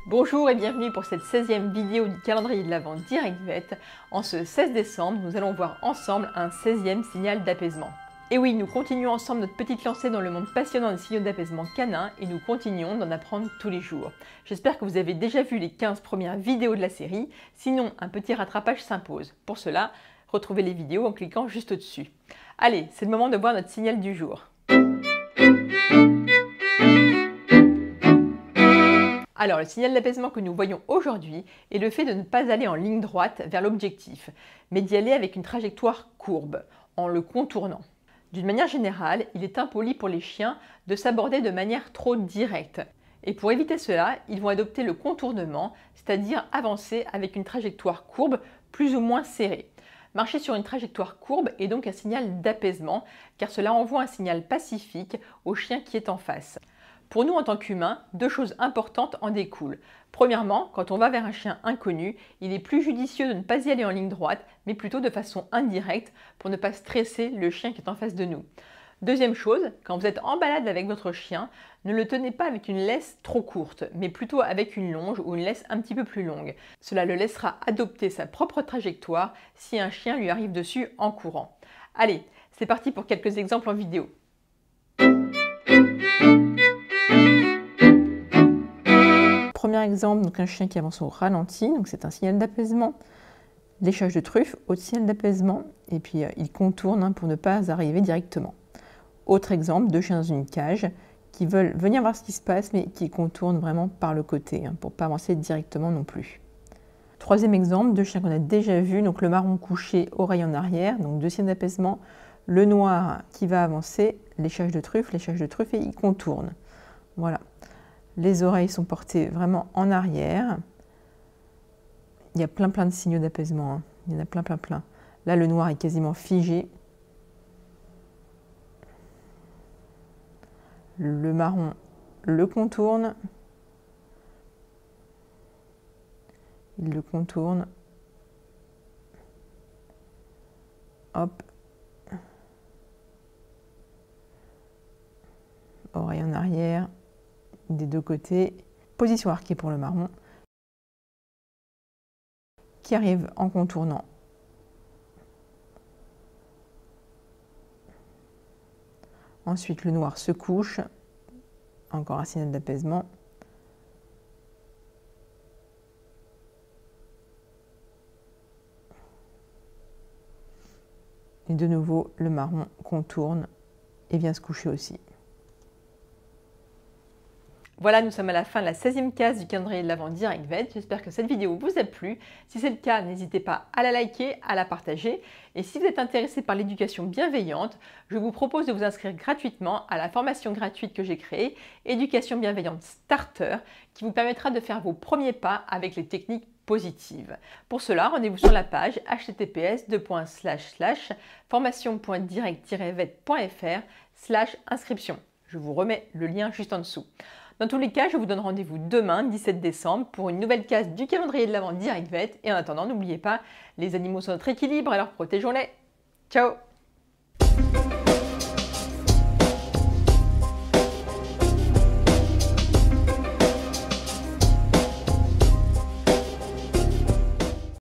Bonjour et bienvenue pour cette 16e vidéo du calendrier de l'Avent Direct Vet. En ce 16 décembre, nous allons voir ensemble un 16e signal d'apaisement. Et oui, nous continuons ensemble notre petite lancée dans le monde passionnant des signaux d'apaisement canin et nous continuons d'en apprendre tous les jours. J'espère que vous avez déjà vu les 15 premières vidéos de la série, sinon un petit rattrapage s'impose. Pour cela, retrouvez les vidéos en cliquant juste au-dessus. Allez, c'est le moment de voir notre signal du jour. Alors, le signal d'apaisement que nous voyons aujourd'hui est le fait de ne pas aller en ligne droite vers l'objectif, mais d'y aller avec une trajectoire courbe, en le contournant. D'une manière générale, il est impoli pour les chiens de s'aborder de manière trop directe. Et pour éviter cela, ils vont adopter le contournement, c'est-à-dire avancer avec une trajectoire courbe plus ou moins serrée. Marcher sur une trajectoire courbe est donc un signal d'apaisement, car cela envoie un signal pacifique au chien qui est en face. Pour nous en tant qu'humains, deux choses importantes en découlent. Premièrement, quand on va vers un chien inconnu, il est plus judicieux de ne pas y aller en ligne droite, mais plutôt de façon indirecte pour ne pas stresser le chien qui est en face de nous. Deuxième chose, quand vous êtes en balade avec votre chien, ne le tenez pas avec une laisse trop courte, mais plutôt avec une longe ou une laisse un petit peu plus longue. Cela le laissera adopter sa propre trajectoire si un chien lui arrive dessus en courant. Allez, c'est parti pour quelques exemples en vidéo. Premier exemple, donc un chien qui avance au ralenti, donc c'est un signal d'apaisement. Léchage de truffe, autre signal d'apaisement, et puis il contourne pour ne pas arriver directement. Autre exemple, deux chiens dans une cage qui veulent venir voir ce qui se passe, mais qui contournent vraiment par le côté, pour ne pas avancer directement non plus. Troisième exemple, deux chiens qu'on a déjà vus, donc le marron couché, oreille en arrière, donc deux signaux d'apaisement. Le noir qui va avancer, léchage de truffe, et il contourne. Voilà. Les oreilles sont portées vraiment en arrière. Il y a plein de signaux d'apaisement. Il y en a plein. Là, le noir est quasiment figé. Le marron le contourne. Il le contourne. Hop. Oreille en arrière. Des deux côtés, position arquée pour le marron, qui arrive en contournant. Ensuite, le noir se couche, encore un signal d'apaisement. Et de nouveau, le marron contourne et vient se coucher aussi. Voilà, nous sommes à la fin de la 16e case du calendrier de l'Avent Direct Vet. J'espère que cette vidéo vous a plu. Si c'est le cas, n'hésitez pas à la liker, à la partager. Et si vous êtes intéressé par l'éducation bienveillante, je vous propose de vous inscrire gratuitement à la formation gratuite que j'ai créée, Éducation bienveillante Starter, qui vous permettra de faire vos premiers pas avec les techniques positives. Pour cela, rendez-vous sur la page https://formation.direct-vet.fr/inscription. Je vous remets le lien juste en dessous. Dans tous les cas, je vous donne rendez-vous demain, 17 décembre, pour une nouvelle case du calendrier de l'Avent Direct Vet. Et en attendant, n'oubliez pas, les animaux sont notre équilibre, alors protégeons-les. Ciao!